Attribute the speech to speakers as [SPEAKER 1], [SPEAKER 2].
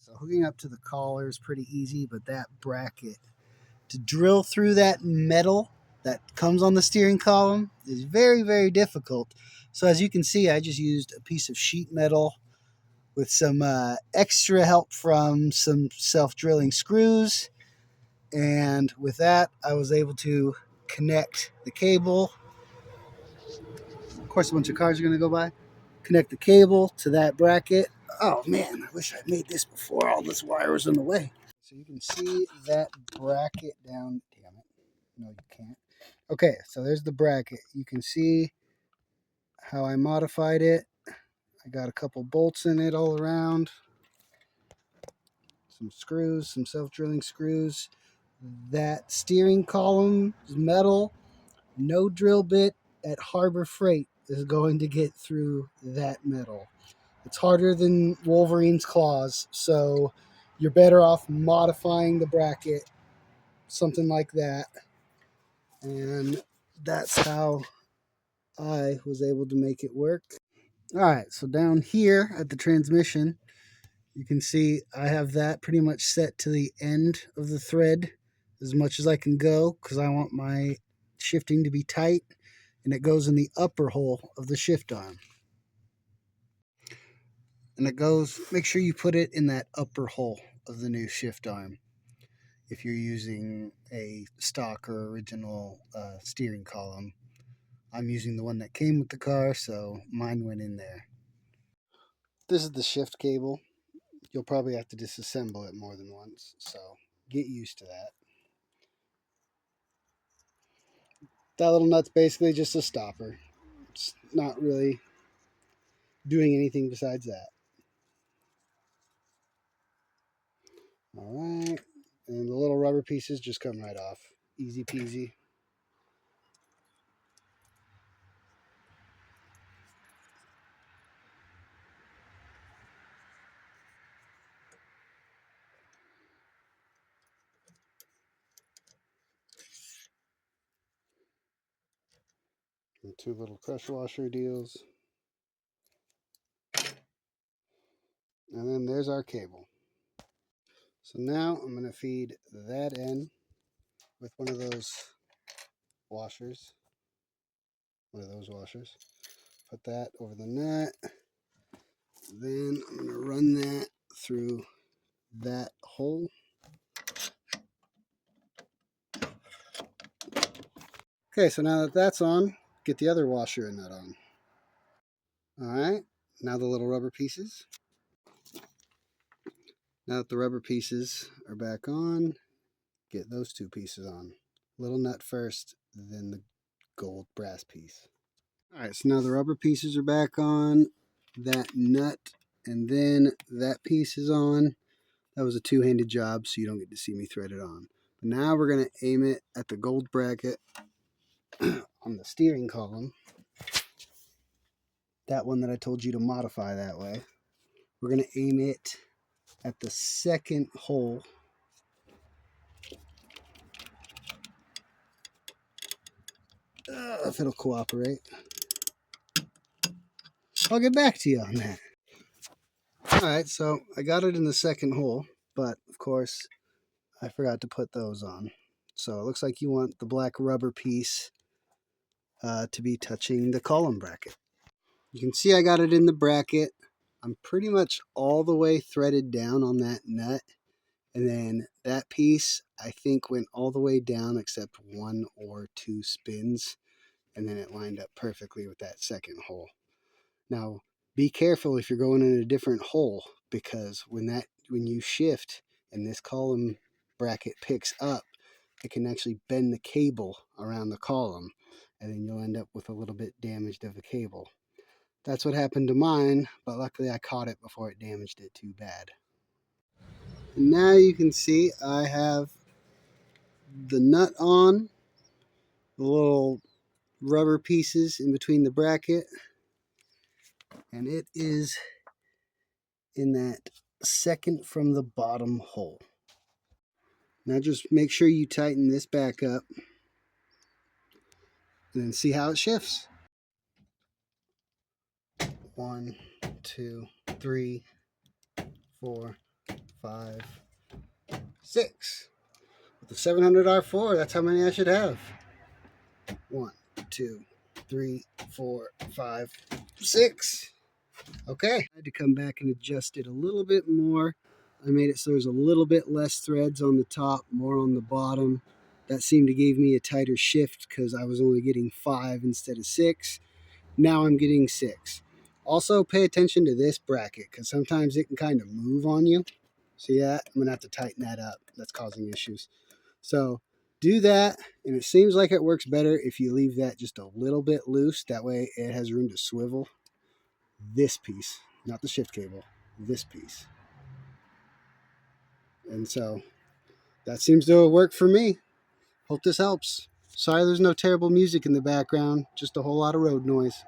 [SPEAKER 1] So hooking up to the collar is pretty easy, but that bracket, to drill through that metal that comes on the steering column is very, very difficult. So as you can see, I just used a piece of sheet metal with some extra help from some self-drilling screws. And with that, I was able to connect the cable. Of course, a bunch of cars are going to go by. Connect the cable to that bracket. Oh man, I wish I'd made this before all this wire was in the way. So you can see that bracket down. Damn it. No, you can't. Okay, so there's the bracket. You can see how I modified it. I got a couple bolts in it all around. Some screws, some self-drilling screws. That steering column is metal. No drill bit at Harbor Freight is going to get through that metal. It's harder than Wolverine's claws, so you're better off modifying the bracket, something like that. And that's how I was able to make it work. All right, so down here at the transmission, you can see I have that pretty much set to the end of the thread as much as I can go because I want my shifting to be tight, and it goes in the upper hole of the shift arm. And it goes, make sure you put it in that upper hole of the new shift arm if you're using a stock or original steering column. I'm using the one that came with the car, so mine went in there. This is the shift cable. You'll probably have to disassemble it more than once, so get used to that. That little nut's basically just a stopper. It's not really doing anything besides that. All right, and the little rubber pieces just come right off. Easy peasy. And two little crush washer deals. And then there's our cable. So now I'm going to feed that in with one of those washers. Put that over the nut. Then I'm going to run that through that hole. Okay, so now that that's on, get the other washer and nut on. All right, now the little rubber pieces. Now that the rubber pieces are back on, get those two pieces on. Little nut first, then the gold brass piece. All right, so now the rubber pieces are back on, that nut, and then that piece is on. That was a two-handed job, so you don't get to see me thread it on. But now we're going to aim it at the gold bracket on the steering column. That one that I told you to modify that way. We're going to aim it at the second hole. If it'll cooperate. I'll get back to you on that. Alright, so I got it in the second hole, but of course I forgot to put those on. So it looks like you want the black rubber piece to be touching the column bracket. You can see I got it in the bracket. I'm pretty much all the way threaded down on that nut. And then that piece, I think, went all the way down except one or two spins. And then it lined up perfectly with that second hole. Now, be careful if you're going in a different hole, because when you shift and this column bracket picks up, it can actually bend the cable around the column, and then you'll end up with a little bit damaged of the cable. That's what happened to mine, but luckily I caught it before it damaged it too bad. And now you can see I have the nut on, the little rubber pieces in between the bracket, and it is in that second from the bottom hole. Now just make sure you tighten this back up and then see how it shifts. 1, 2, 3, 4, 5, 6. With the 700 R4, that's how many I should have. 1, 2, 3, 4, 5, 6. Okay. I had to come back and adjust it a little bit more. I made it so there's a little bit less threads on the top, more on the bottom. That seemed to give me a tighter shift because I was only getting 5 instead of 6. Now I'm getting 6. Also, pay attention to this bracket because sometimes it can kind of move on you. See that? I'm going to have to tighten that up. That's causing issues. So do that, and it seems like it works better if you leave that just a little bit loose. That way it has room to swivel. This piece, not the shift cable, this piece. And so that seems to work for me. Hope this helps. Sorry there's no terrible music in the background, just a whole lot of road noise.